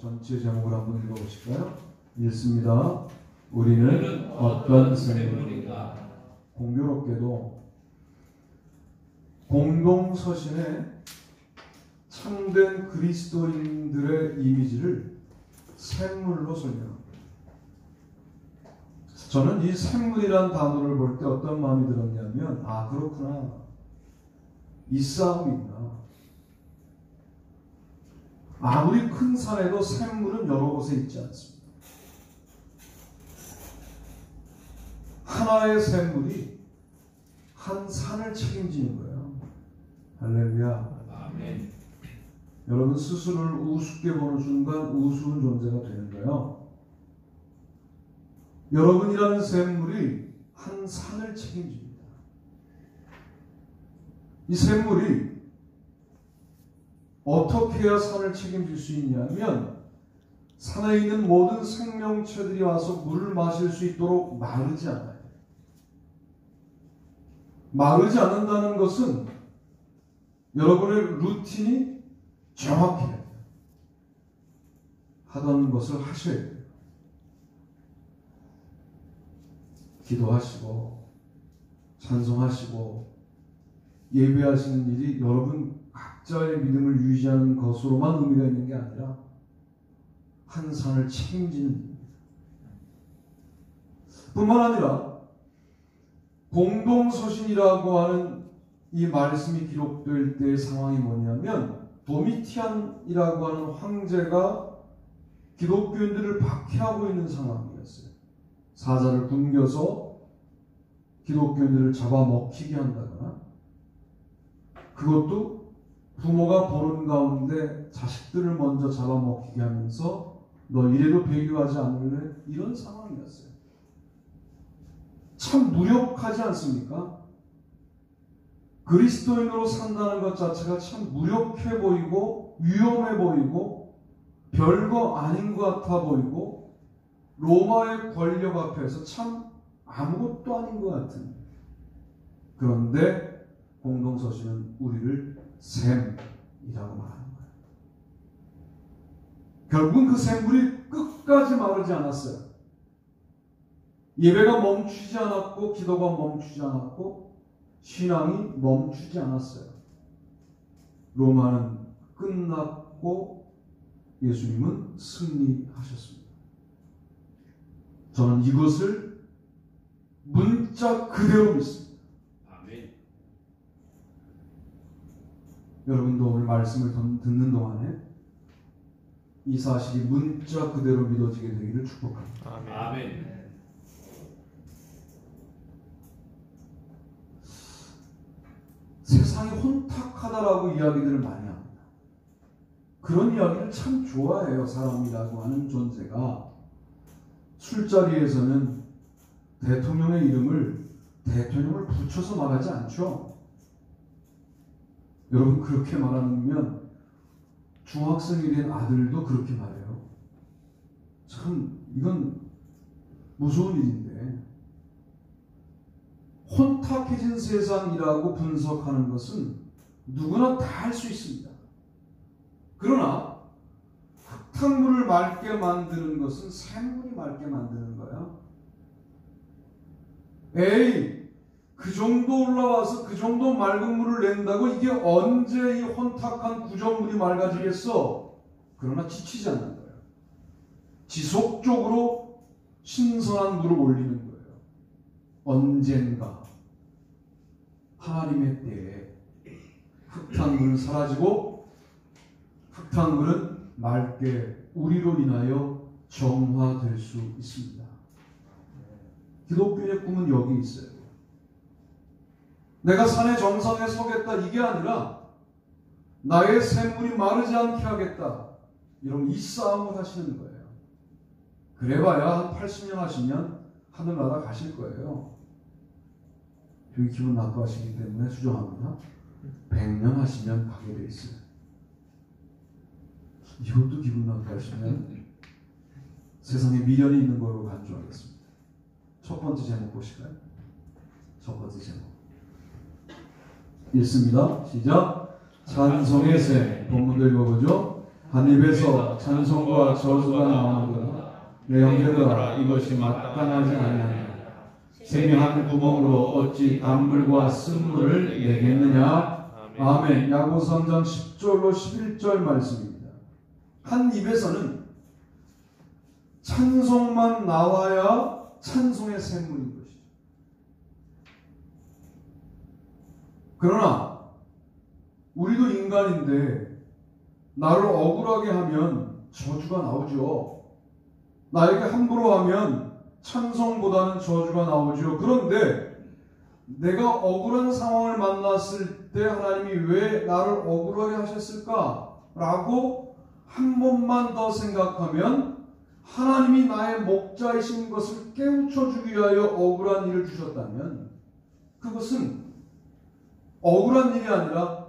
전체 제목을 한번 읽어보실까요? 읽습니다. 우리는 어떤 샘물인가. 공교롭게도 공동서신에 참된 그리스도인들의 이미지를 샘물로 설명합니다. 저는 이 샘물이란 단어를 볼 때 어떤 마음이 들었냐면, 아, 그렇구나. 이 싸움이구나. 아무리 큰 산에도 샘물은 여러 곳에 있지 않습니다. 하나의 샘물이 한 산을 책임지는 거예요. 할렐루야. 아멘. 여러분 스스로를 우습게 보는 순간 우스운 존재가 되는 거예요. 여러분이라는 샘물이 한 산을 책임집니다. 이 샘물이 어떻게 해야 산을 책임질 수 있냐면, 산에 있는 모든 생명체들이 와서 물을 마실 수 있도록 마르지 않아요. 마르지 않는다는 것은 여러분의 루틴이 정확해야 돼요. 하던 것을 하셔야 돼요. 기도하시고 찬송하시고 예배하시는 일이 여러분 각자의 믿음을 유지하는 것으로만 의미가 있는 게 아니라 한 산을 책임지는 일입니다. 뿐만 아니라 공동서신이라고 하는 이 말씀이 기록될 때의 상황이 뭐냐면, 도미티안이라고 하는 황제가 기독교인들을 박해하고 있는 상황이었어요. 사자를 굶겨서 기독교인들을 잡아먹히게 한다거나, 그것도 부모가 보는 가운데 자식들을 먼저 잡아먹히게 하면서 너 이래도 배교하지 않을래? 이런 상황이었어요. 참 무력하지 않습니까? 그리스도인으로 산다는 것 자체가 참 무력해 보이고 위험해 보이고 별거 아닌 것 같아 보이고 로마의 권력 앞에서 참 아무것도 아닌 것 같은. 그런데 공동서신은 우리를 샘이라고 말하는 거예요. 결국은 그 샘물이 끝까지 마르지 않았어요. 예배가 멈추지 않았고 기도가 멈추지 않았고 신앙이 멈추지 않았어요. 로마는 끝났고 예수님은 승리하셨습니다. 저는 이것을 문자 그대로 믿습니다. 아멘. 여러분도 오늘 말씀을 듣는 동안에 이 사실이 문자 그대로 믿어지게 되기를 축복합니다. 아멘. 아멘. 세상이 혼탁하다라고 이야기들을 많이 합니다. 그런 이야기를 참 좋아해요. 사람이라고 하는 존재가. 술자리에서는 대통령의 이름을 대통령을 붙여서 말하지 않죠. 여러분, 그렇게 말하면 중학생이 된 아들도 그렇게 말해요. 참 이건 무서운 일인데, 혼탁해진 세상이라고 분석하는 것은 누구나 다 할 수 있습니다. 그러나 흙탕물을 맑게 만드는 것은 샘물이 맑게 만드는 거야. 에이, 그 정도 올라와서 그 정도 맑은 물을 낸다고 이게 언제 이 혼탁한 구정물이 맑아지겠어? 그러나 지치지 않는 거예요. 지속적으로 신선한 물을 올리는 거예요. 언젠가 하나님의 때에 흙탕물은 사라지고 흙탕물은 맑게 우리로 인하여 정화될 수 있습니다. 기독교의 꿈은 여기 있어요. 내가 산의 정상에 서겠다 이게 아니라 나의 샘물이 마르지 않게 하겠다. 여러분, 이 싸움을 하시는 거예요. 그래봐야 한 80년 하시면 하늘나라 가실 거예요. 여기 기분 나빠하시기 때문에 수정합니다. 100년 하시면 가게 돼 있어요. 이것도 기분 나빠하시면 세상에 미련이 있는 걸로 간주하겠습니다. 첫 번째 제목 보실까요? 첫 번째 제목 읽습니다. 시작. 찬송의 샘. 본문도 읽어보죠. 한 입에서 찬송과 저주가 나오는구나. 내 형제들아, 이것이 마땅하지 아니하냐. 생명한 구멍으로 어찌 단물과 쓴물을 내겠느냐. 아멘. 야고보서 3장 10절로 11절 말씀입니다. 한 입에서는 찬송만 나와야 찬송의 샘물인 것이죠. 그러나 우리도 인간인데 나를 억울하게 하면 저주가 나오죠. 나에게 함부로 하면 찬송보다는 저주가 나오죠. 그런데 내가 억울한 상황을 만났을 때 하나님이 왜 나를 억울하게 하셨을까? 라고 한 번만 더 생각하면 하나님이 나의 목자이신 것을 깨우쳐주기 위하여 억울한 일을 주셨다면 그것은 억울한 일이 아니라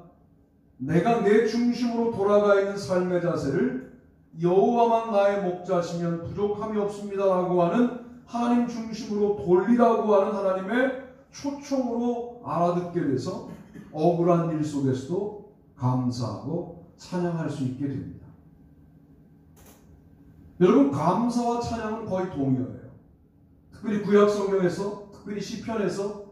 내가 내 중심으로 돌아가 있는 삶의 자세를 여호와만 나의 목자시면 부족함이 없습니다라고 하는 하나님 중심으로 돌리라고 하는 하나님의 초청으로 알아듣게 돼서 억울한 일 속에서도 감사하고 찬양할 수 있게 됩니다. 여러분, 감사와 찬양은 거의 동의어예요. 특별히 구약 성경에서, 특별히 시편에서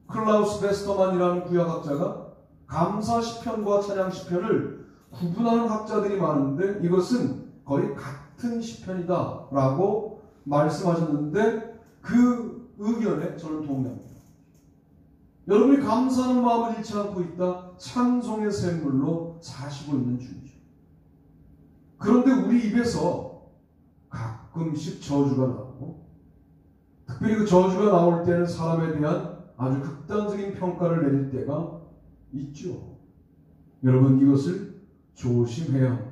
클라우스 베스터만이라는 구약학자가 감사 시편과 찬양 시편을 구분하는 학자들이 많은데 이것은 거의 같은 시편이다 라고 말씀하셨는데 그 의견에 저는 동의합니다. 여러분이 감사하는 마음을 잃지 않고 있다. 찬송의 샘물로 사시고 있는 중이죠. 그런데 우리 입에서 가끔씩 저주가 나오고 특별히 그 저주가 나올 때는 사람에 대한 아주 극단적인 평가를 내릴 때가 있죠. 여러분, 이것을 조심해야 합니다.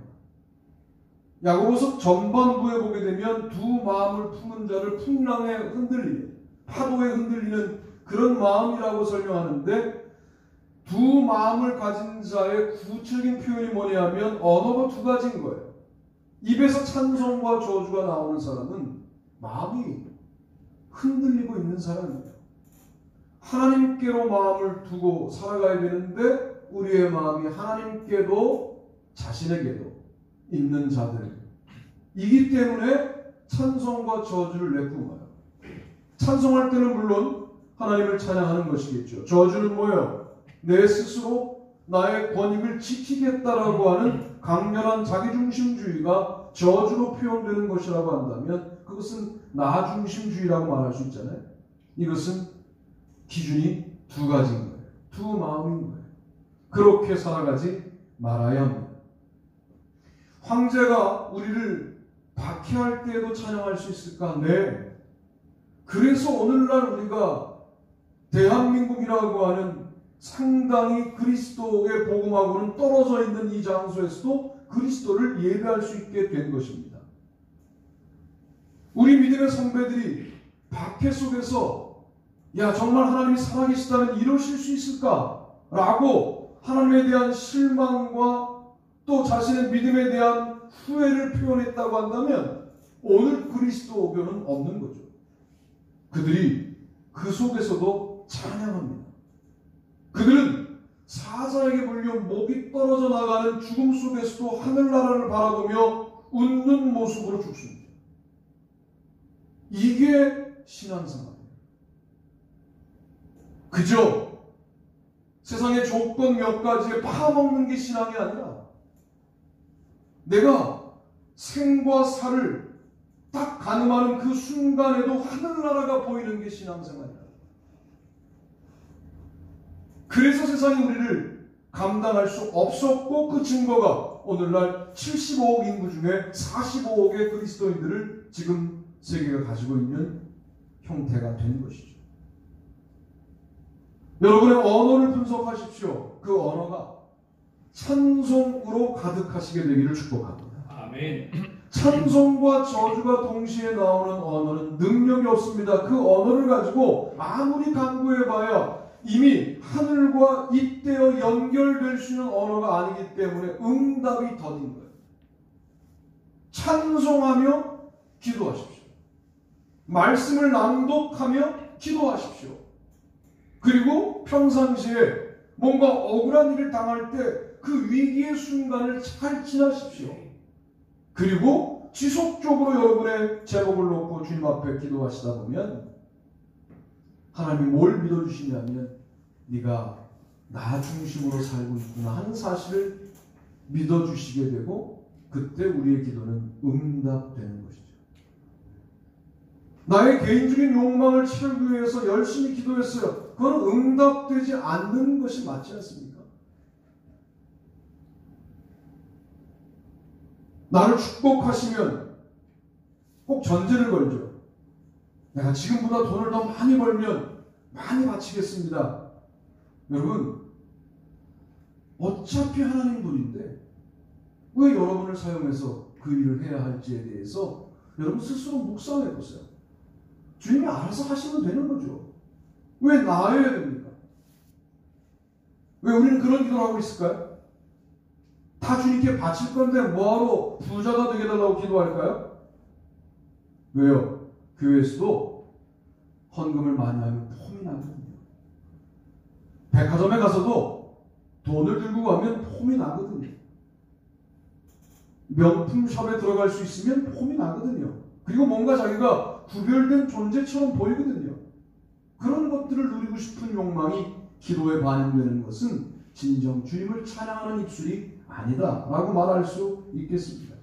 야고보서 전반부에 보게 되면 두 마음을 품은 자를 풍랑에 흔들리는, 파도에 흔들리는 그런 마음이라고 설명하는데 두 마음을 가진 자의 구체적인 표현이 뭐냐면 언어가 두 가지인 거예요. 입에서 찬송과 저주가 나오는 사람은 마음이 흔들리고 있는 사람이에요. 하나님께로 마음을 두고 살아가야 되는데 우리의 마음이 하나님께도 자신에게도 있는 자들이기 때문에 찬송과 저주를 내뿜어요. 찬송할 때는 물론 하나님을 찬양하는 것이겠죠. 저주는 뭐예요? 내 스스로 나의 권익을 지키겠다라고 하는 강렬한 자기중심주의가 저주로 표현되는 것이라고 한다면 그것은 나중심주의라고 말할 수 있잖아요. 이것은 기준이 두 가지인 거예요. 두 마음인 거예요. 그렇게 살아가지 말아야 합니다. 황제가 우리를 박해할 때에도 찬양할 수 있을까? 네. 그래서 오늘날 우리가 대한민국이라고 하는 상당히 그리스도의 복음하고는 떨어져 있는 이 장소에서도 그리스도를 예배할 수 있게 된 것입니다. 우리 믿음의 선배들이 박해 속에서 야, 정말 하나님이 살아계시다면 이러실 수 있을까? 라고 하나님에 대한 실망과 또 자신의 믿음에 대한 후회를 표현했다고 한다면 오늘 그리스도교는 없는 거죠. 그들이 그 속에서도 찬양합니다. 그들은 사자에게 물려 목이 떨어져 나가는 죽음 속에서도 하늘나라를 바라보며 웃는 모습으로 죽습니다. 이게 신앙생활입니다. 그저 세상의 조건 몇 가지에 파먹는 게 신앙이 아니라 내가 생과 사를 딱 가늠하는 그 순간에도 하늘나라가 보이는 게 신앙생활이다. 그래서 세상이 우리를 감당할 수 없었고 그 증거가 오늘날 75억 인구 중에 45억의 그리스도인들을 지금 세계가 가지고 있는 형태가 된 것이죠. 여러분의 언어를 분석하십시오. 그 언어가 찬송으로 가득하시게 되기를 축복합니다. 아멘. 찬송과 저주가 동시에 나오는 언어는 능력이 없습니다. 그 언어를 가지고 아무리 강구해봐야 이미 하늘과 잇대어 연결될 수 있는 언어가 아니기 때문에 응답이 더딘 거예요. 찬송하며 기도하십시오. 말씀을 낭독하며 기도하십시오. 그리고 평상시에 뭔가 억울한 일을 당할 때 그 위기의 순간을 잘 지나십시오. 그리고 지속적으로 여러분의 제목을 놓고 주님 앞에 기도하시다 보면 하나님이 뭘 믿어주시냐면 네가 나 중심으로 살고 있구나 하는 사실을 믿어주시게 되고 그때 우리의 기도는 응답되는 것이죠. 나의 개인적인 욕망을 채우기 위해서 열심히 기도했어요. 그건 응답되지 않는 것이 맞지 않습니까? 나를 축복하시면 꼭 전제를 걸죠. 내가 지금보다 돈을 더 많이 벌면 많이 바치겠습니다. 여러분, 어차피 하나님 분인데 왜 여러분을 사용해서 그 일을 해야 할지에 대해서 여러분 스스로 묵상해 보세요. 주님이 알아서 하시면 되는 거죠. 왜 나아야 됩니까? 왜 우리는 그런 기도를 하고 있을까요? 다 주님께 바칠 건데 뭐하러 부자가 되게 달라고 기도할까요? 왜요? 교회에서도 헌금을 많이 하면 폼이 나거든요. 백화점에 가서도 돈을 들고 가면 폼이 나거든요. 명품숍에 들어갈 수 있으면 폼이 나거든요. 그리고 뭔가 자기가 구별된 존재처럼 보이거든요. 그런 것들을 누리고 싶은 욕망이 기도에 반영되는 것은 진정 주님을 찬양하는 입술이 아니다 라고 말할 수 있겠습니다.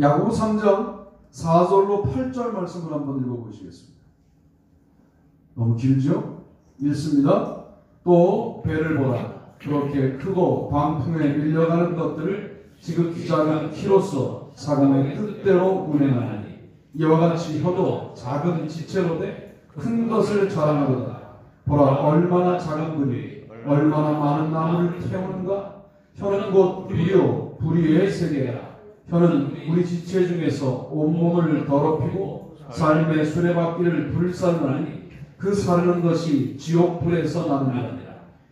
야고보 3장 4절로 8절 말씀을 한번 읽어보시겠습니다. 너무 길죠? 읽습니다. 또 배를 보라. 그렇게 크고 광풍에 밀려가는 것들을 지극히 작은 키로서 사공의 뜻대로 운행하니 이와 같이 혀도 작은 지체로 돼 큰 것을 자랑하도다. 보라, 얼마나 작은 불이 얼마나 많은 나무를 태우는가. 혀는 곧 불이요 불의의 세계라. 혀는 우리 지체 중에서 온몸을 더럽히고 삶의 수레바퀴를 불살라니 그 사르는 것이 지옥불에서 나느니라.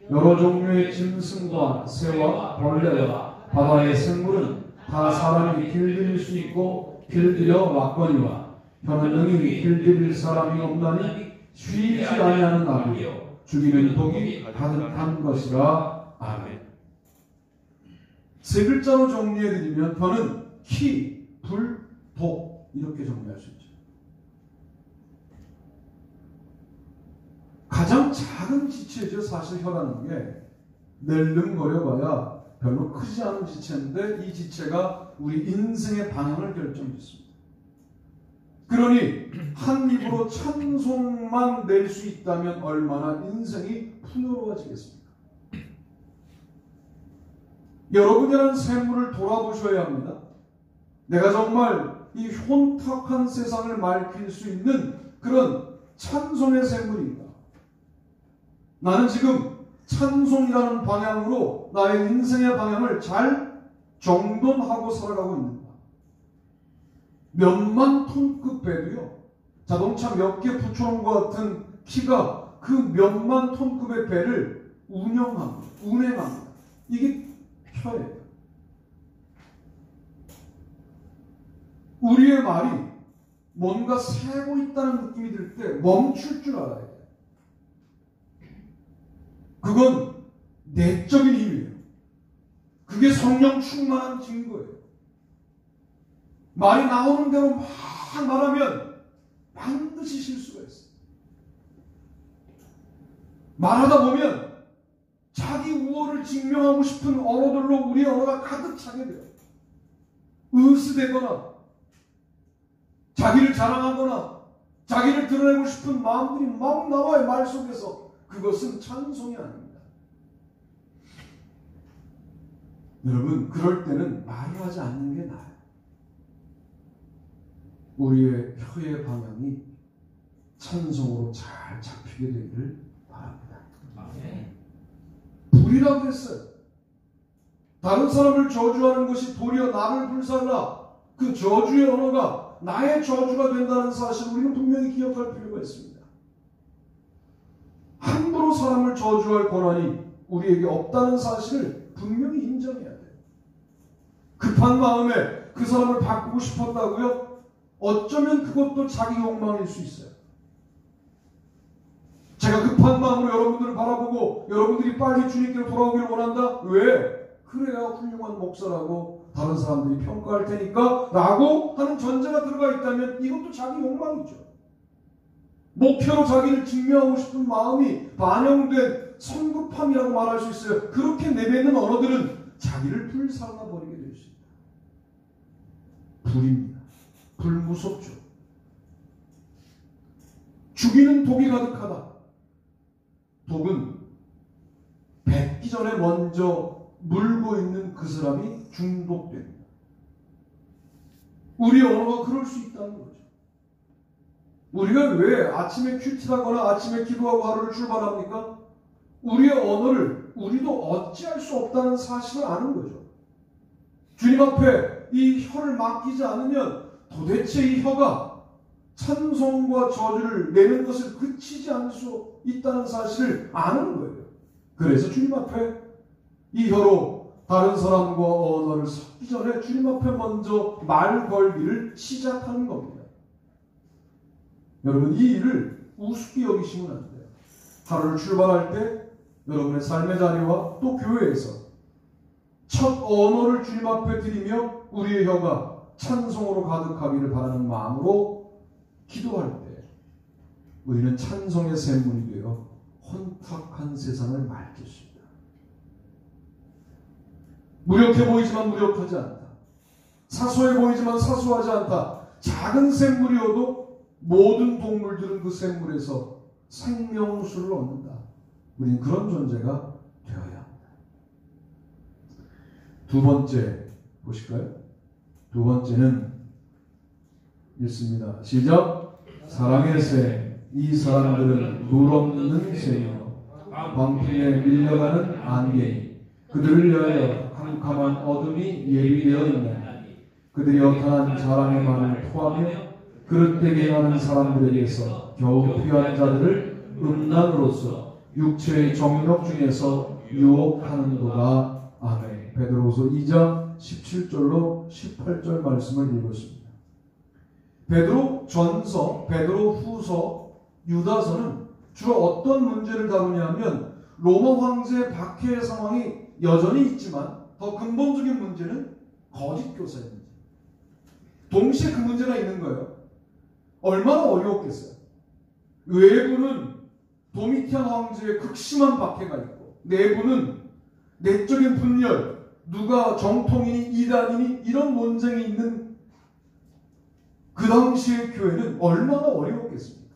여러 종류의 짐승과 새와 벌레와 바다의 생물은 다 사람이 길들일 수 있고 길들여 왔거니와 혀는 능히 길들일 사람이 없나니 쉬지 아니하는 나비요 죽이는 독이 가득한 것이라. 아멘. 세 글자로 정리해드리면 혀는 키, 불, 독 이렇게 정리할 수 있죠. 가장 작은 지체죠. 사실 혀라는 게 낼름거려봐야 별로 크지 않은 지체인데 이 지체가 우리 인생의 방향을 결정짓습니다. 그러니 한 입으로 찬송만 낼 수 있다면 얼마나 인생이 풍요로워지겠습니까? 여러분이라는 샘물을 돌아보셔야 합니다. 내가 정말 이 혼탁한 세상을 맑힐 수 있는 그런 찬송의 샘물인가? 나는 지금 찬송이라는 방향으로 나의 인생의 방향을 잘 정돈하고 살아가고 있는가? 몇만 톤급 배도요, 자동차 몇 개 붙여놓은 것 같은 키가 그 몇만 톤급의 배를 운행합니다. 이게 혀예요. 우리의 말이 뭔가 새고 있다는 느낌이 들 때 멈출 줄 알아야 돼요. 그건 내적인 힘이에요. 그게 성령 충만한 증거예요. 말이 나오는 대로 막 말하면 반드시 실수가 있어요. 말하다 보면 자기 우월을 증명하고 싶은 언어들로 우리의 언어가 가득 차게 돼요. 으스대거나 자기를 자랑하거나 자기를 드러내고 싶은 마음들이 막 나와요. 말 속에서. 그것은 찬송이 아닙니다. 여러분, 그럴 때는 말을 하지 않는 게 나아요. 우리의 혀의 방향이 찬송으로 잘 잡히게 되기를 바랍니다. 불이라고 했어요. 다른 사람을 저주하는 것이 도리어 나를 불살라. 그 저주의 언어가 나의 저주가 된다는 사실을 우리는 분명히 기억할 필요가 있습니다. 함부로 사람을 저주할 권한이 우리에게 없다는 사실을 분명히 인정해야 돼요. 급한 마음에 그 사람을 바꾸고 싶었다고요? 어쩌면 그것도 자기 욕망일 수 있어요. 제가 급한 마음으로 여러분들을 바라보고 여러분들이 빨리 주님께로 돌아오기를 원한다. 왜? 그래야 훌륭한 목사라고 다른 사람들이 평가할 테니까 라고 하는 전제가 들어가 있다면 이것도 자기 욕망이죠. 목표로 자기를 증명하고 싶은 마음이 반영된 성급함이라고 말할 수 있어요. 그렇게 내뱉는 언어들은 자기를 불살라버리게 될 수 있다. 불입니다. 불무섭죠. 죽이는 독이 가득하다. 독은 뱉기 전에 먼저 물고 있는 그 사람이 중독됩니다. 우리 언어가 그럴 수 있다는 거죠. 우리가 왜 아침에 큐티하거나 아침에 기도하고 하루를 출발합니까? 우리의 언어를 우리도 어찌할 수 없다는 사실을 아는 거죠. 주님 앞에 이 혀를 맡기지 않으면 도대체 이 혀가 찬송과 저주를 내는 것을 그치지 않을 수 있다는 사실을 아는 거예요. 그래서 주님 앞에 이 혀로 다른 사람과 언어를 섞기 전에 주님 앞에 먼저 말 걸기를 시작하는 겁니다. 여러분, 이 일을 우습게 여기시면 안 돼요. 하루를 출발할 때 여러분의 삶의 자리와 또 교회에서 첫 언어를 주님 앞에 드리며 우리의 혀가 찬송으로 가득하기를 바라는 마음으로 기도할 때 우리는 찬송의 샘물이 되어 혼탁한 세상을 맑겠습니다. 무력해 보이지만 무력하지 않다. 사소해 보이지만 사소하지 않다. 작은 샘물이어도 모든 동물들은 그 샘물에서 생명수를 얻는다. 우리는 그런 존재가 되어야 합니다. 두 번째 보실까요? 두 번째는 읽습니다. 시작. 사랑의 새. 이 사람들은 물 없는 새이며 광풍에 밀려가는 안개니 그들을 위하여 캄캄한 어둠이 예비되어 있나니 그들이 어떠한 자랑의 말을 토하며 그릇되게 하는 사람들에게서 겨우 피한 자들을 음란으로서 육체의 정욕 중에서 유혹하는도다. 아멘. 베드로후서 2장 17절로 18절 말씀을 읽었습니다. 베드로 전서, 베드로 후서, 유다서는 주로 어떤 문제를 다루냐면 로마 황제의 박해의 상황이 여전히 있지만 더 근본적인 문제는 거짓 교사의 문제. 동시에 그 문제가 있는 거예요. 얼마나 어려웠겠어요. 외부는 도미티안 황제의 극심한 박해가 있고 내부는 내적인 분열, 누가 정통이니 이단이니 이런 논쟁이 있는 그 당시의 교회는 얼마나 어려웠겠습니까?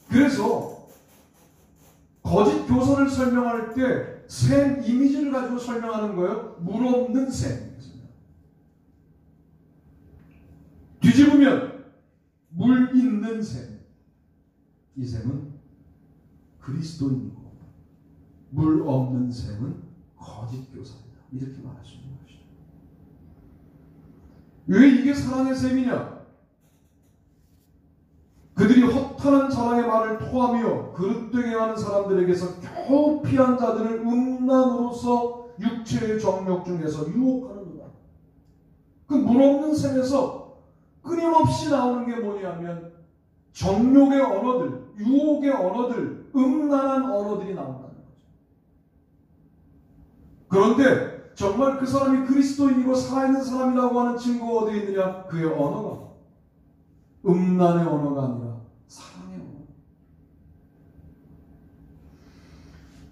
그래서 거짓 교사를 설명할 때 샘 이미지를 가지고 설명하는 거예요. 물 없는 샘. 뒤집으면 물 있는 샘. 이 샘은 그리스도인이고 물 없는 샘은 거짓 교사입니다. 이렇게 말할 수 있는 것이죠. 왜 이게 사랑의 샘이냐? 그들이 허탄한 자랑의 말을 토하며 그릇되게 하는 사람들에게서 겨우 피한 자들을 음란으로서 육체의 정욕 중에서 유혹하는 거다. 그 물 없는 샘에서 끊임없이 나오는 게 뭐냐면 정욕의 언어들, 유혹의 언어들, 음란한 언어들이 나온다는 거죠. 그런데 정말 그 사람이 그리스도인이고 살아있는 사람이라고 하는 증거가 어디에 있느냐? 그의 언어가 음란의 언어가 아니라 사랑의 언어.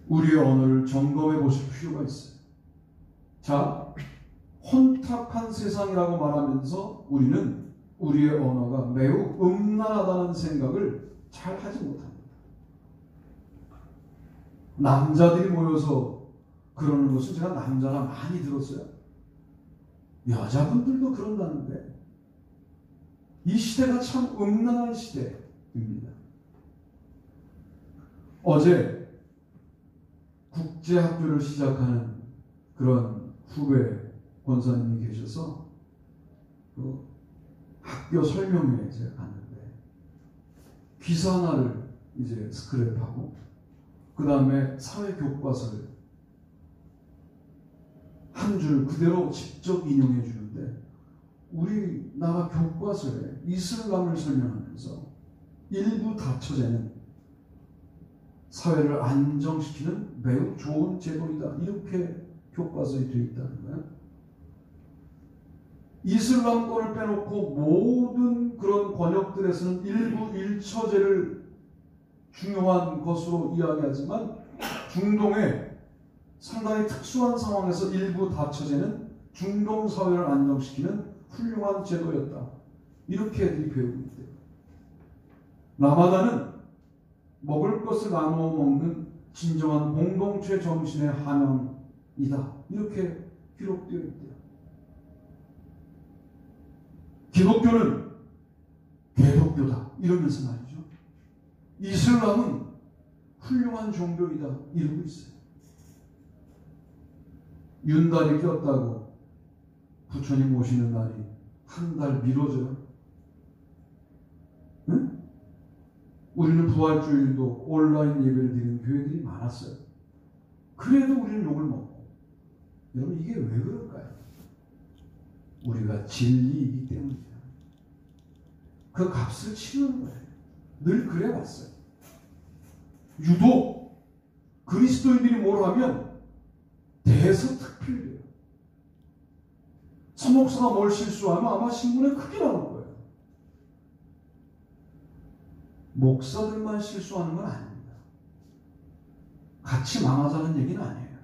우리의 언어를 점검해 보실 필요가 있어요. 자, 혼탁한 세상이라고 말하면서 우리는 우리의 언어가 매우 음란하다는 생각을 잘 하지 못합니다. 남자들이 모여서 그러는 것은 제가 남자나 많이 들었어요. 여자분들도 그런다는데 이 시대가 참 음란한 시대입니다. 어제 국제학교를 시작하는 그런 후배 권사님이 계셔서 그 학교 설명회에 제가 갔는데 기사 하나를 이제 스크랩하고 그 다음에 사회교과서를 한 줄 그대로 직접 인용해 주는데 우리나라 교과서에 이슬람을 설명하면서 일부 다처제는 사회를 안정시키는 매우 좋은 제도이다. 이렇게 교과서에 되어 있다는 거예요. 이슬람권을 빼놓고 모든 그런 권역들에서는 일부 일처제를 중요한 것으로 이야기하지만 중동의 상당히 특수한 상황에서 일부 다처제는 중동 사회를 안정시키는 훌륭한 제도였다. 이렇게 애들이 배우고 있대요. 라마단은 먹을 것을 나누어 먹는 진정한 공동체 정신의 한양이다. 이렇게 기록되어 있대요. 기독교는 개독교다. 이러면서 말이죠. 이슬람은 훌륭한 종교이다. 이러고 있어요. 윤달이 꼈다고 부처님 오시는 날이 한 달 미뤄져요. 응? 우리는 부활주일도 온라인 예배를 드리는 교회들이 많았어요. 그래도 우리는 욕을 먹고. 여러분 이게 왜 그럴까요? 우리가 진리이기 때문이에요. 그 값을 치르는 거예요. 늘 그래 왔어요. 유독 그리스도인들이 뭘 하면 대서특필돼요. 서목사가 뭘 실수하면 아마 신문에 크게 나올 거예요. 목사들만 실수하는 건 아닙니다. 같이 망하자는 얘기는 아니에요.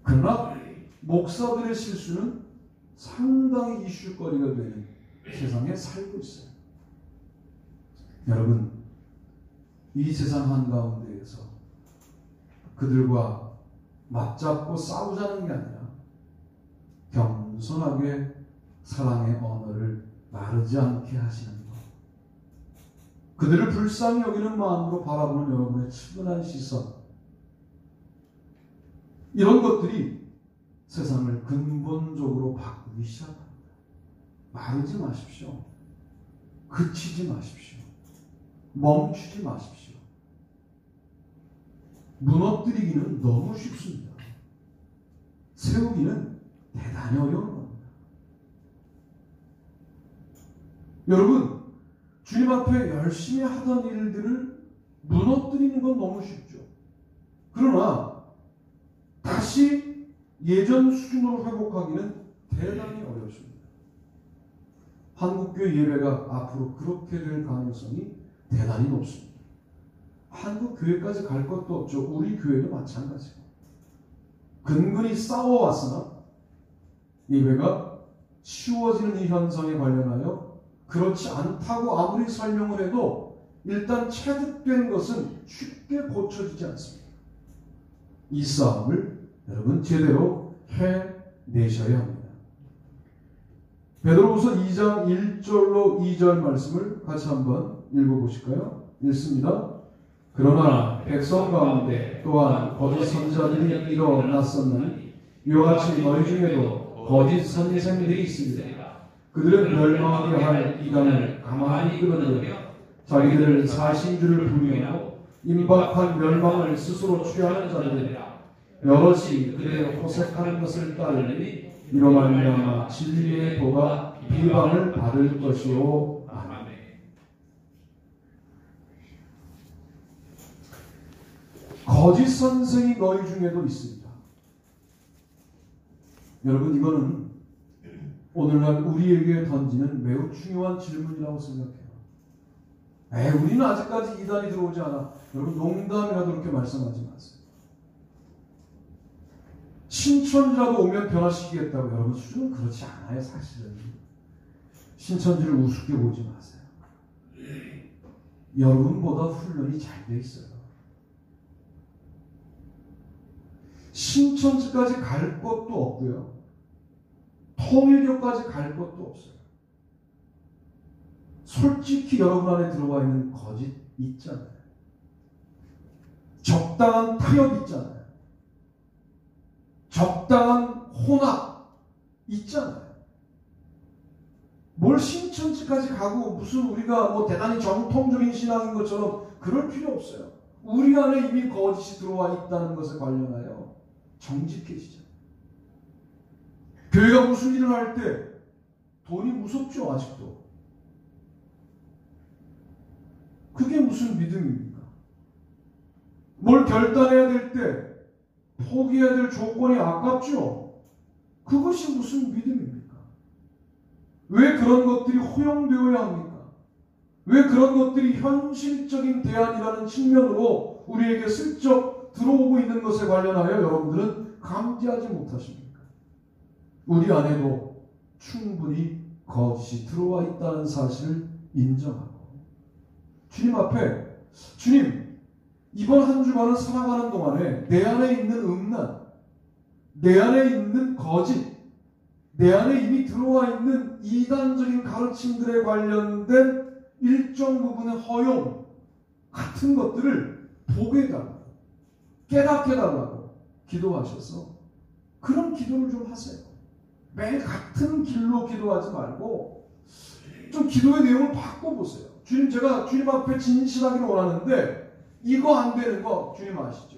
그러나 목사들의 실수는 상당히 이슈거리가 되는 세상에 살고 있어요. 여러분, 이 세상 한가운데에서 그들과 맞잡고 싸우자는 게 아니라 겸손하게 사랑의 언어를 마르지 않게 하시는 것. 그들을 불쌍히 여기는 마음으로 바라보는 여러분의 측은한 시선. 이런 것들이 세상을 근본적으로 바꾸기 시작합니다. 마르지 마십시오. 그치지 마십시오. 멈추지 마십시오. 무너뜨리기는 너무 쉽습니다. 세우기는 대단히 어려운 겁니다. 여러분, 주님 앞에 열심히 하던 일들을 무너뜨리는 건 너무 쉽죠. 그러나 다시 예전 수준으로 회복하기는 대단히 어렵습니다. 한국교회 예배가 앞으로 그렇게 될 가능성이 대단히 높습니다. 한국교회까지 갈 것도 없죠. 우리 교회도 마찬가지고. 근근히 싸워왔으나 예배가 쉬워지는 이 현상에 관련하여 그렇지 않다고 아무리 설명을 해도 일단 체득된 것은 쉽게 고쳐지지 않습니다. 이 싸움을 여러분 제대로 해내셔야 합니다. 베드로후서 2장 1절로 2절 말씀을 같이 한번 읽어보실까요? 읽습니다. 그러나 백성 가운데 또한 거짓 선자들이 일어났었나니 이와 같이 너희 중에도 거짓 선생들이 있습니다. 그들은 멸망하게 할 이단을 가만히 끌어내려 자기들을 사신주를 부리하고 임박한 멸망을 스스로 취하는 자들이라. 여럿이 그들의 호색하는 것을 따르니 이로 말미암아 진리의 도가 비방을 받을 것이요. 아멘. 거짓 선생이 너희 중에도 있습니다. 여러분, 이거는 오늘날 우리에게 던지는 매우 중요한 질문이라고 생각해요. 우리는 아직까지 이단이 들어오지 않아. 여러분, 농담이라도 그렇게 말씀하지 마세요. 신천지라도 오면 변화시키겠다고. 여러분, 수준은 그렇지 않아요. 사실은 신천지를 우습게 보지 마세요. 여러분보다 훈련이 잘 돼 있어요. 신천지까지 갈 것도 없고요. 통일교까지 갈 것도 없어요. 솔직히 여러분 안에 들어와 있는 거짓 있잖아요. 적당한 타협 있잖아요. 적당한 혼합 있잖아요. 뭘 신천지까지 가고 무슨 우리가 뭐 대단히 정통적인 신앙인 것처럼 그럴 필요 없어요. 우리 안에 이미 거짓이 들어와 있다는 것에 관련하여 정직해지죠. 교회가 무슨 일을 할 때 돈이 무섭죠. 아직도. 그게 무슨 믿음입니까? 뭘 결단해야 될 때 포기해야 될 조건이 아깝죠. 그것이 무슨 믿음입니까? 왜 그런 것들이 허용되어야 합니까? 왜 그런 것들이 현실적인 대안이라는 측면으로 우리에게 슬쩍 들어오고 있는 것에 관련하여 여러분들은 감지하지 못하십니까? 우리 안에도 충분히 거짓이 들어와 있다는 사실을 인정하고 주님 앞에, 주님, 이번 한 주간을 살아가는 동안에 내 안에 있는 음란, 내 안에 있는 거짓, 내 안에 이미 들어와 있는 이단적인 가르침들에 관련된 일정 부분의 허용 같은 것들을 보게 해달라고, 깨닫게 해달라고 기도하셔서 그런 기도를 좀 하세요. 매일 같은 길로 기도하지 말고 좀 기도의 내용을 바꿔보세요. 주님, 제가 주님 앞에 진실하기를 원하는데 이거 안 되는 거 주님 아시죠?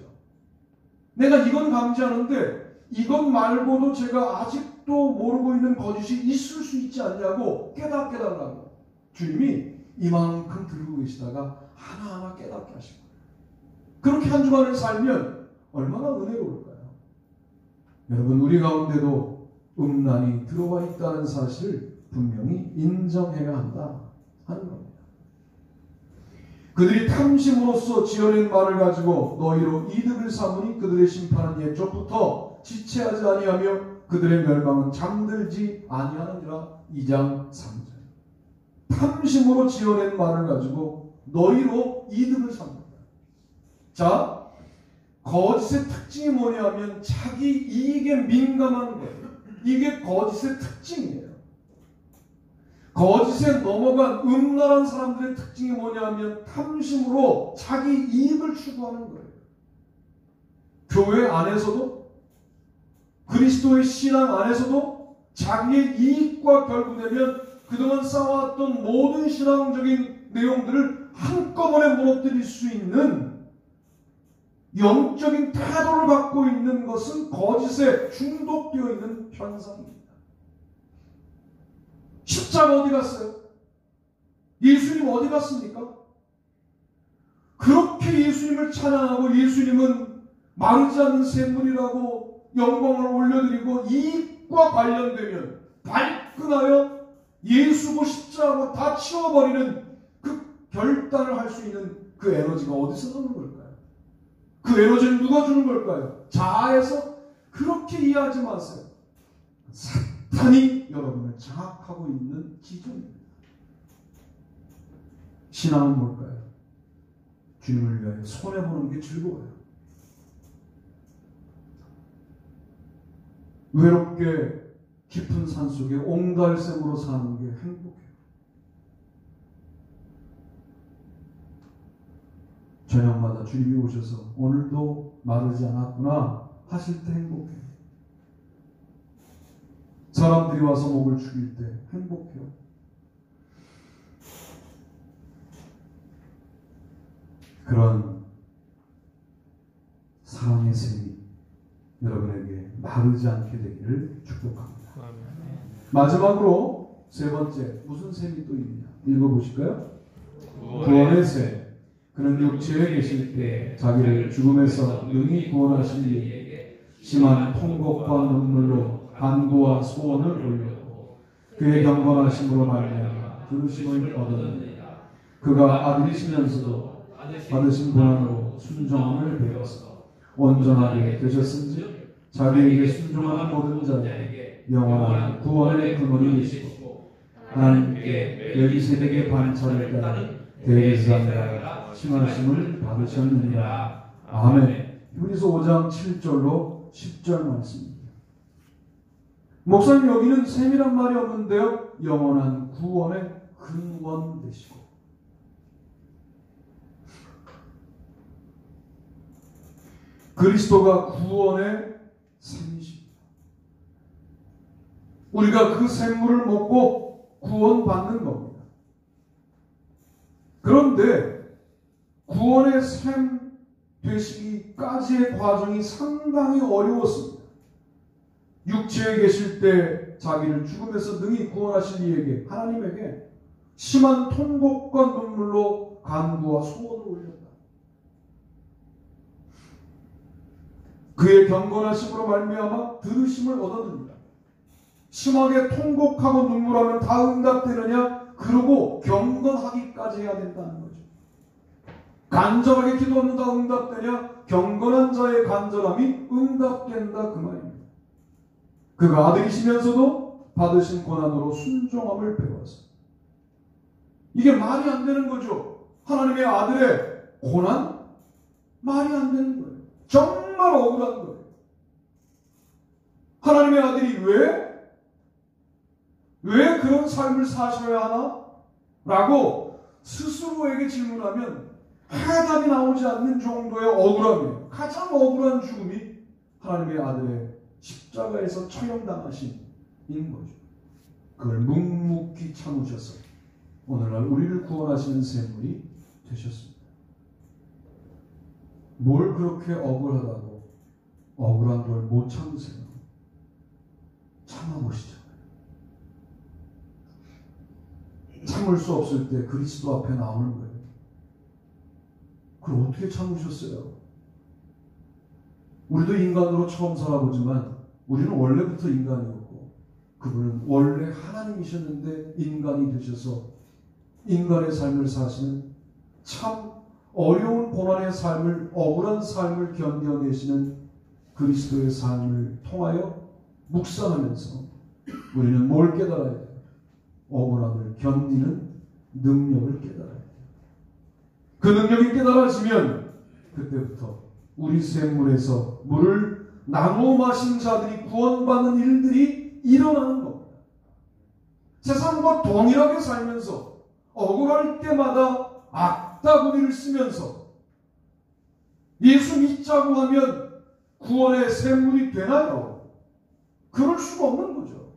내가 이건 감지하는데 이것 말고도 제가 아직도 모르고 있는 거짓이 있을 수 있지 않냐고 깨닫게 해달라고 주님이 이만큼 들고 계시다가 하나하나 깨닫게 하실 거예요. 그렇게 한 주간을 살면 얼마나 은혜로울까요? 여러분, 우리 가운데도 음란이 들어와 있다는 사실을 분명히 인정해야 한다 하는 겁니다. 그들이 탐심으로써 지어낸 말을 가지고 너희로 이득을 삼으니 그들의 심판은 옛적부터 지체하지 아니하며 그들의 멸망은 잠들지 아니하느니라. 2장 3절. 탐심으로 지어낸 말을 가지고 너희로 이득을 삼는다. 자, 거짓의 특징이 뭐냐면 자기 이익에 민감한 거예요. 이게 거짓의 특징이에요. 거짓에 넘어간 음란한 사람들의 특징이 뭐냐면 탐심으로 자기 이익을 추구하는 거예요. 교회 안에서도, 그리스도의 신앙 안에서도 자기의 이익과 결부되면 그동안 쌓아왔던 모든 신앙적인 내용들을 한꺼번에 무너뜨릴 수 있는 영적인 태도를 갖고 있는 것은 거짓에 중독되어 있는 현상입니다. 십자가 어디 갔어요? 예수님 어디 갔습니까? 그렇게 예수님을 찬양하고 예수님은 마르지 않는 샘물이라고 영광을 올려드리고 이익과 관련되면 발끈하여 예수고 십자가고 다 치워버리는 그 결단을 할 수 있는 그 에너지가 어디서 나오는 걸까요? 그 에너지는 누가 주는 걸까요? 자아에서? 그렇게 이해하지 마세요. 사탄이 여러분을 장악하고 있는 기준입니다. 신앙은 뭘까요? 주님을 위하여 손해보는 게 즐거워요. 외롭게 깊은 산속에 옹달샘으로 사는 게 행복해요. 저녁마다 주님이 오셔서 오늘도 마르지 않았구나 하실 때 행복해요. 사람들이 와서 목을 축일 때 행복해요. 그런 사랑의 샘이 여러분에게 마르지 않게 되기를 축복합니다. 마지막으로 세 번째, 무슨 샘이 또 있느냐 읽어보실까요? 구원의 샘. 그는 육체에 계실 때 자기를 죽음에서 능히 구원하신 이에게 심한 통곡과 눈물로 간구와 소원을 올렸고 그의 경건하심으로 말미암아 부르심을 얻었느니라. 그가 아들이시면서도 받으신 고난으로 순종함을 배워서 온전하게 되셨은즉 자기에게 순종하는 모든 자에게 영원한 구원의 근원이 되시고 하나님께 멜기세덱의 반차를 따른 대제사장이라 칭하심을 받으셨느니라. 아멘. 히브리서 5장 7절로 10절 말씀입니다. 목사님, 여기는 셈이란 말이 없는데요, 영원한 구원의 근원 되시고 그리스도가 구원의 샘이십니다. 우리가 그 샘물을 먹고 구원받는 겁니다. 그런데 구원의 샘 되시기까지의 과정이 상당히 어려웠습니다. 육체에 계실 때 자기를 죽음에서 능히 구원하신 이에게, 하나님에게 심한 통곡과 눈물로 간구와 소원을 올렸다. 그의 경건하심으로 말미암아 들으심을 얻어듭니다. 심하게 통곡하고 눈물하면 다 응답되느냐? 그러고 경건하기까지 해야 된다는 거죠. 간절하게 기도하면 다 응답되냐? 경건한 자의 간절함이 응답된다 그 말입니다. 그가 아들이시면서도 받으신 고난으로 순종함을 배워서 이게 말이 안 되는 거죠. 하나님의 아들의 고난? 말이 안 되는 거예요. 정말 억울한 거예요. 하나님의 아들이 왜 그런 삶을 사셔야 하나? 라고 스스로에게 질문하면 해답이 나오지 않는 정도의 억울함이에요. 가장 억울한 죽음이 하나님의 아들의 십자가에서 처형당하심인 거죠. 그걸 묵묵히 참으셔서 오늘날 우리를 구원하시는 샘물이 되셨습니다. 뭘 그렇게 억울하다고 억울한 걸 못 참으세요? 참아보시죠. 참을 수 없을 때 그리스도 앞에 나오는 거예요. 그걸 어떻게 참으셨어요? 우리도 인간으로 처음 살아보지만 우리는 원래부터 인간이었고 그분은 원래 하나님이셨는데 인간이 되셔서 인간의 삶을 사시는 참 어려운 고난의 삶을 억울한 삶을 견뎌내시는 그리스도의 삶을 통하여 묵상하면서 우리는 뭘 깨달아야 돼요? 억울함을 견디는 능력을 깨달아야 돼요. 그 능력이 깨달아지면 그때부터 우리 샘물에서 물을 나누어 마신 자들이 구원받는 일들이 일어나는 겁니다. 세상과 동일하게 살면서 억울할 때마다 악다구니를 쓰면서 예수 믿자고 하면 구원의 샘물이 되나요? 그럴 수가 없는 거죠.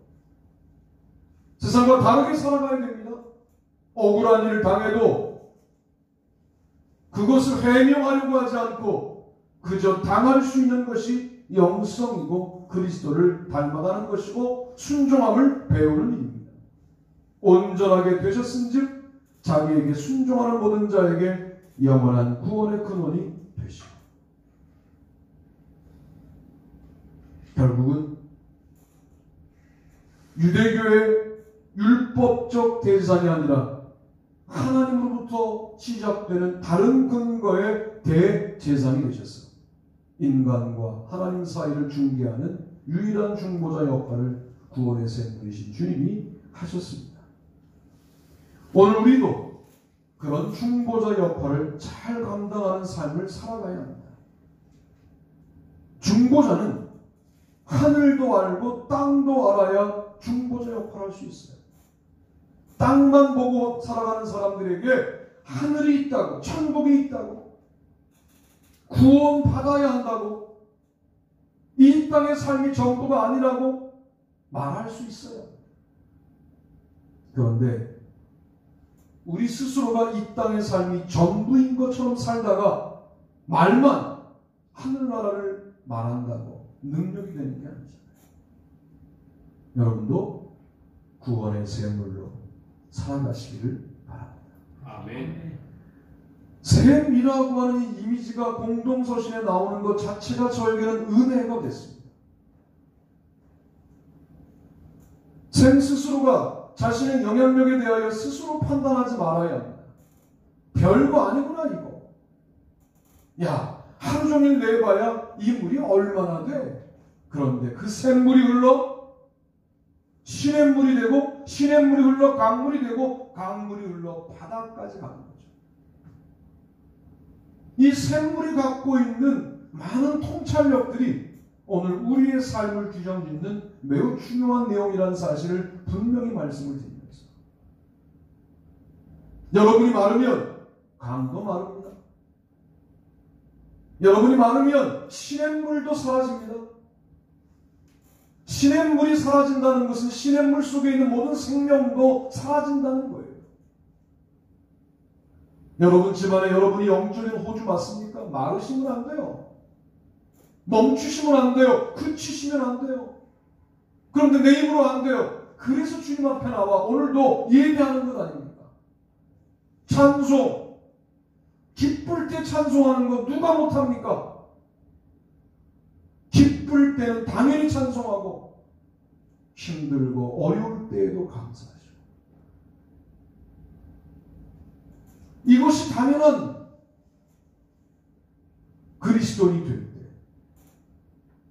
세상과 다르게 살아가야 됩니다. 억울한 일을 당해도 그것을 해명하려고 하지 않고 그저 당할 수 있는 것이 영성이고 그리스도를 닮아가는 것이고 순종함을 배우는 일입니다. 온전하게 되셨은즉 자기에게 순종하는 모든 자에게 영원한 구원의 근원이 되시고 결국은 유대교의 율법적 대제사장이 아니라 하나님으로부터 시작되는 다른 근거의 대제사장이 되셨어요. 인간과 하나님 사이를 중개하는 유일한 중보자 역할을 구원의 샘물이신 주님이 하셨습니다. 오늘 우리도 그런 중보자 역할을 잘 감당하는 삶을 살아가야 합니다. 중보자는 하늘도 알고 땅도 알아야 중보자 역할을 할 수 있어요. 땅만 보고 살아가는 사람들에게 하늘이 있다고, 천국이 있다고, 구원 받아야 한다고, 이 땅의 삶이 전부가 아니라고 말할 수 있어요. 그런데 우리 스스로가 이 땅의 삶이 전부인 것처럼 살다가 말만 하늘나라를 말한다고 능력이 되는 게 아니잖아요. 여러분도 구원의 샘물로 살아가시기를 바랍니다. 아멘. 샘이라고 하는 이 이미지가 공동서신에 나오는 것 자체가 저에게는 은혜가 됐습니다. 샘 스스로가 자신의 영향력에 대하여 스스로 판단하지 말아야 합니다. 별거 아니구나 이거. 야, 하루 종일 내봐야 이 물이 얼마나 돼? 그런데 그 샘물이 흘러 시냇물이 되고 시냇물이 흘러 강물이 되고 강물이 흘러 바다까지 가는 거죠. 이 샘물이 갖고 있는 많은 통찰력들이 오늘 우리의 삶을 규정짓는 매우 중요한 내용이라는 사실을 분명히 말씀을 드리면서 여러분이 마르면 강도 마릅니다. 여러분이 마르면 시냇물도 사라집니다. 시냇물이 사라진다는 것은 시냇물 속에 있는 모든 생명도 사라진다는 거예요. 여러분 집안에 여러분이 영적인 호주 맞습니까? 마르시면 안 돼요. 멈추시면 안 돼요. 그치시면 안 돼요. 그런데 내 힘으로 안 돼요. 그래서 주님 앞에 나와 오늘도 예배하는 것 아닙니까? 찬송, 기쁠 때 찬송하는 거 누가 못합니까? 기쁠 때는 당연히 찬송하고 힘들고 어려울 때에도 감사하시고 이것이 당연한 그리스도인이 될 때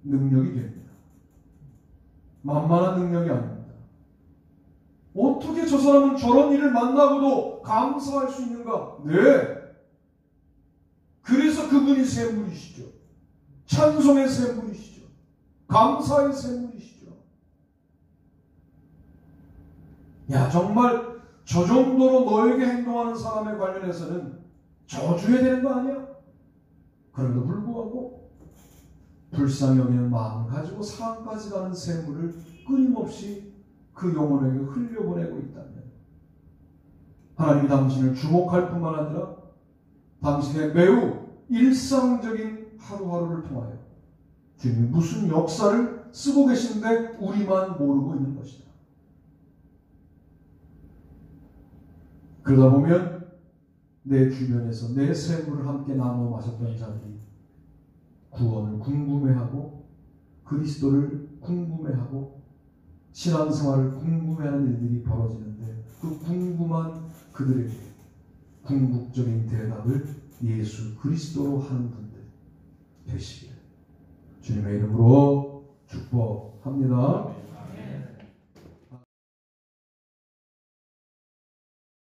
능력이 됩니다. 만만한 능력이 아닙니다. 어떻게 저 사람은 저런 일을 만나고도 감사할 수 있는가? 네. 그래서 그분이 샘물이시죠. 찬송의 샘물이시죠. 감사의 샘물이시죠. 야, 정말 저 정도로 너에게 행동하는 사람에 관련해서는 저주해야 되는 거 아니야? 그럼에도 불구하고 불쌍히 여기는 마음 가지고 사랑까지 가는 샘물을 끊임없이 그 영혼에게 흘려보내고 있다면 하나님이 당신을 주목할 뿐만 아니라 당신의 매우 일상적인 하루하루를 통하여 주님이 무슨 역사를 쓰고 계신데 우리만 모르고 있는 것이다. 그러다 보면 내 주변에서 내 샘물을 함께 나눠 마셨던 자들이 구원을 궁금해하고 그리스도를 궁금해하고 신앙생활을 궁금해하는 일들이 벌어지는데 그 궁금한 그들에게 궁극적인 대답을 예수 그리스도로 하는 분들 되시기를 주님의 이름으로